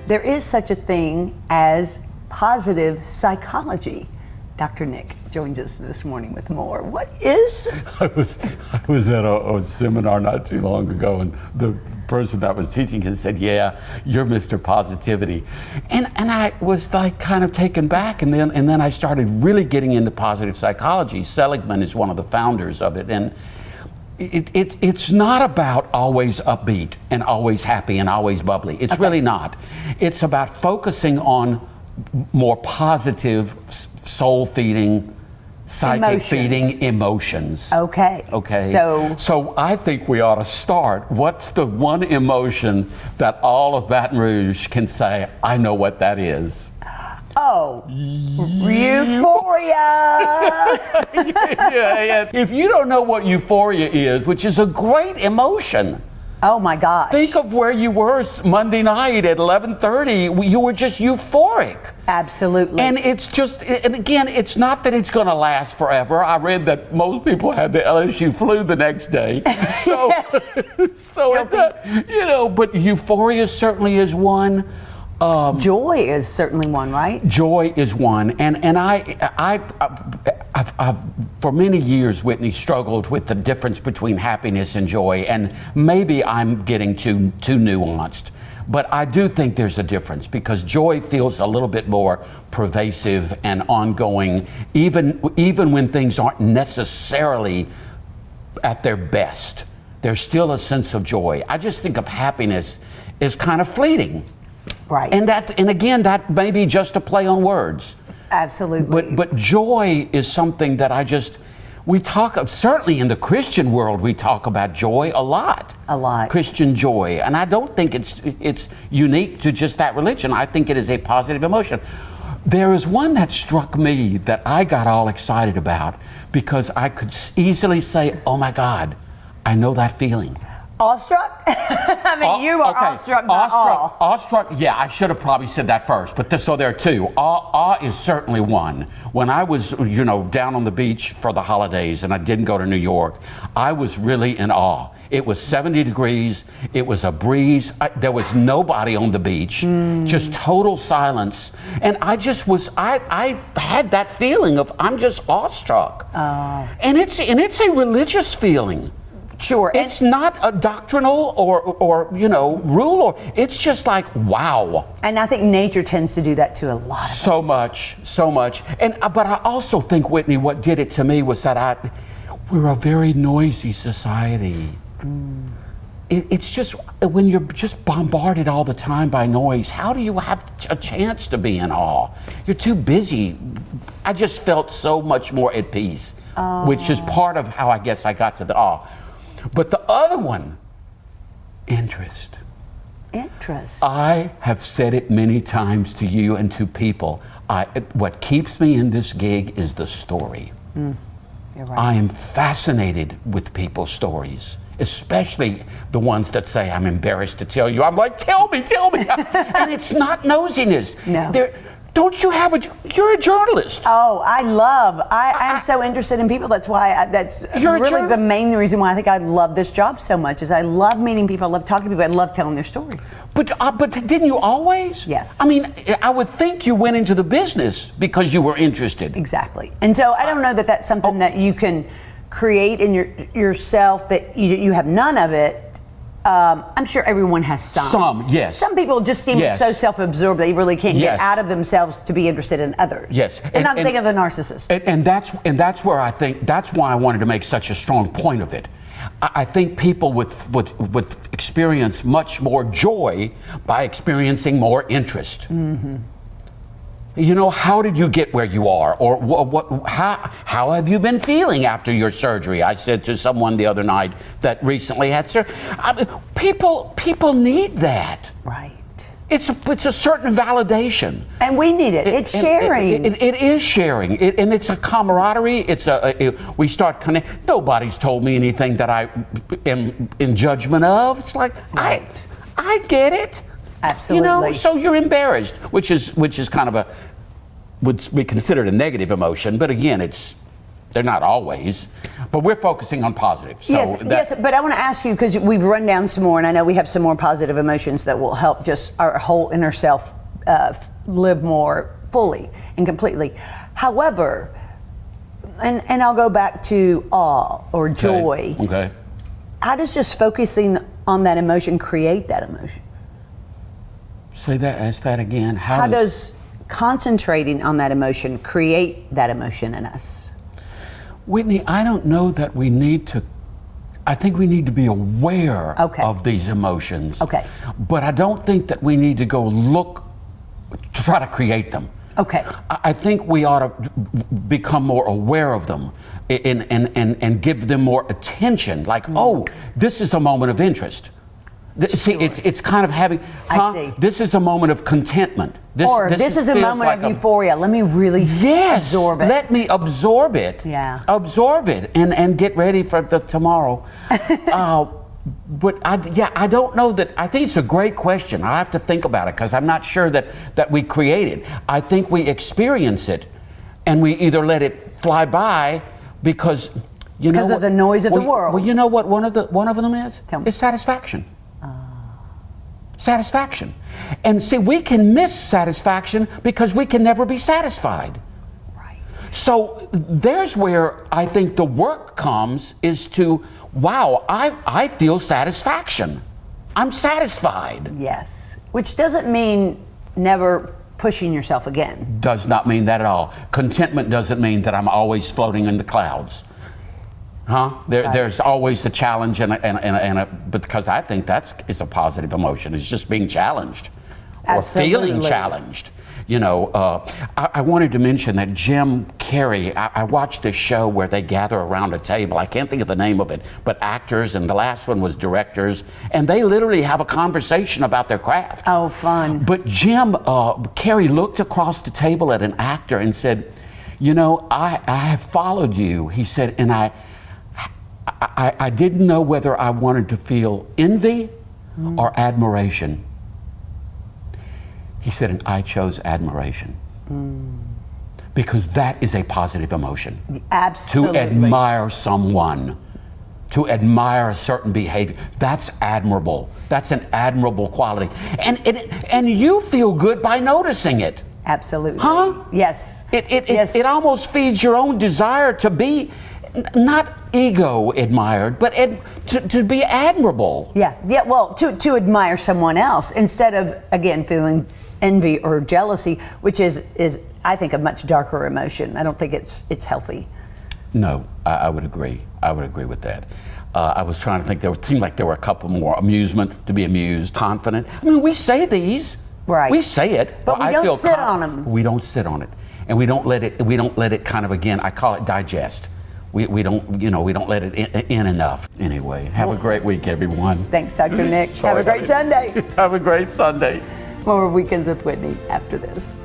there is such a thing as positive psychology. Dr. Nick joins us this morning with more. What is? I was at a seminar not too long ago, and the person that was teaching it said, "Yeah, you're Mr. Positivity," and I was like kind of taken back, and then I started really getting into positive psychology. Seligman is one of the founders of it, and it's not about always upbeat and always happy and always bubbly. It's really not. It's about focusing on more positive, soul-feeding, psychic-feeding emotions. Okay. So I think we ought to start. What's the one emotion that all of Baton Rouge can say, I know what that is? Oh, euphoria. Yeah. If you don't know what euphoria is, which is a great emotion. Oh my gosh. Think of where you were Monday night at 11:30. You were just euphoric. Absolutely. And it's just, and again, it's not that it's going to last forever. I read that most people had the LSU flu the next day. So, Yes. so it's but euphoria certainly is one. Joy is certainly one, right? Joy is one, and I've for many years, Whitney, struggled with the difference between happiness and joy, and maybe I'm getting too nuanced, but I do think there's a difference because joy feels a little bit more pervasive and ongoing, even when things aren't necessarily at their best. There's still a sense of joy. I just think of happiness as kind of fleeting. Right. And again, that may be just a play on words. Absolutely. But joy is something that we talk of, certainly in the Christian world, we talk about joy a lot. A lot. Christian joy. And I don't think it's unique to just that religion. I think it is a positive emotion. There is one that struck me that I got all excited about because I could easily say, oh my God, I know that feeling. Awestruck? I mean, you are awestruck by awe. Awestruck, yeah, I should have probably said that first, but so there are two. Awe is certainly one. When I was, down on the beach for the holidays and I didn't go to New York, I was really in awe. It was 70 degrees, it was a breeze, there was nobody on the beach, just total silence. And I had that feeling of I'm just awestruck. And it's a religious feeling. Sure. It's not a doctrinal or rule, it's just like, wow. And I think nature tends to do that to a lot of us. So much. But I also think, Whitney, what did it to me was that we're a very noisy society. It's just, when you're just bombarded all the time by noise, how do you have a chance to be in awe? You're too busy. I just felt so much more at peace, which is part of how I guess I got to the awe. But the other one, interest. Interest. I have said it many times to you and to people. What keeps me in this gig is the story. You're right. I am fascinated with people's stories, especially the ones that say, I'm embarrassed to tell you. I'm like, tell me. And it's not nosiness. No. You're a journalist. Oh, I'm so interested in people. That's why, that's really the main reason why I think I love this job so much, is I love meeting people, I love talking to people, I love telling their stories. But didn't you always? Yes. I mean, I would think you went into the business because you were interested. Exactly. And so I don't know that that's something that you can create in yourself, that you have none of it. I'm sure everyone has some. Some, yes. Some people just seem so self-absorbed they really can't get out of themselves to be interested in others. Yes. And I'm thinking of the narcissist. And that's where I think, that's why I wanted to make such a strong point of it. I think people would experience much more joy by experiencing more interest. Mm-hmm. How did you get where you are? Or how have you been feeling after your surgery? I said to someone the other night that recently had surgery. People need that. Right. It's a certain validation. And we need it. It's sharing. It is sharing. And it's a camaraderie. We start connecting. Nobody's told me anything that I am in judgment of. It's like, right. I get it. Absolutely. So you're embarrassed, which is kind of would be considered a negative emotion, but again, it's They're not always, but we're focusing on positive. So yes, but I want to ask you, because we've run down some more, and I know we have some more positive emotions that will help just our whole inner self live more fully and completely. However, and I'll go back to awe or joy. Okay. How does just focusing on that emotion create that emotion? Ask that again. How does concentrating on that emotion create that emotion in us? Whitney, I don't know that we need to. I think we need to be aware of these emotions. Okay. But I don't think that we need to go to try to create them. Okay. I think we ought to become more aware of them and give them more attention. Like, oh, this is a moment of interest. See, it's kind of having. I see. This is a moment of contentment. This is a moment of euphoria. Let me really absorb it. Let me absorb it. Yeah. Absorb it and get ready for the tomorrow. But I don't know that. I think it's a great question. I have to think about it because I'm not sure that we create it. I think we experience it, and we either let it fly by because because of the noise of the world. Well, you know what one of them is? Tell me. It's satisfaction. Satisfaction. And see, we can miss satisfaction because we can never be satisfied. Right. So there's where I think the work comes is to, wow, I feel satisfaction. I'm satisfied. Yes. Which doesn't mean never pushing yourself again. Does not mean that at all. Contentment doesn't mean that I'm always floating in the clouds. There's always a challenge because I think it's a positive emotion. It's just being challenged or feeling challenged. I wanted to mention that Jim Carrey, I watched this show where they gather around a table. I can't think of the name of it, but actors, and the last one was directors, and they literally have a conversation about their craft. Oh, fun. But Jim Carrey looked across the table at an actor and said, I have followed you, he said, and I didn't know whether I wanted to feel envy or admiration. He said, and I chose admiration. Because that is a positive emotion. Absolutely. To admire someone, to admire a certain behavior, that's admirable. That's an admirable quality. And you feel good by noticing it. Absolutely. Huh? Yes. It almost feeds your own desire to be not ego admired, but to be admirable. Yeah. Well, to admire someone else instead of, again, feeling envy or jealousy, which is I think a much darker emotion. I don't think it's healthy. No, I would agree. I would agree with that. I was trying to think. It seemed like there were a couple more. Amusement, to be amused, confident. I mean, we say these. Right. We say it, but we don't sit on them. We don't sit on it, and we don't let it. We don't let it kind of, again, I call it digest. We don't let it in enough. Anyway, have a great week, everyone. Thanks, Dr. Nick. Have a great Sunday. Have a great Sunday. More Weekends with Whitney after this.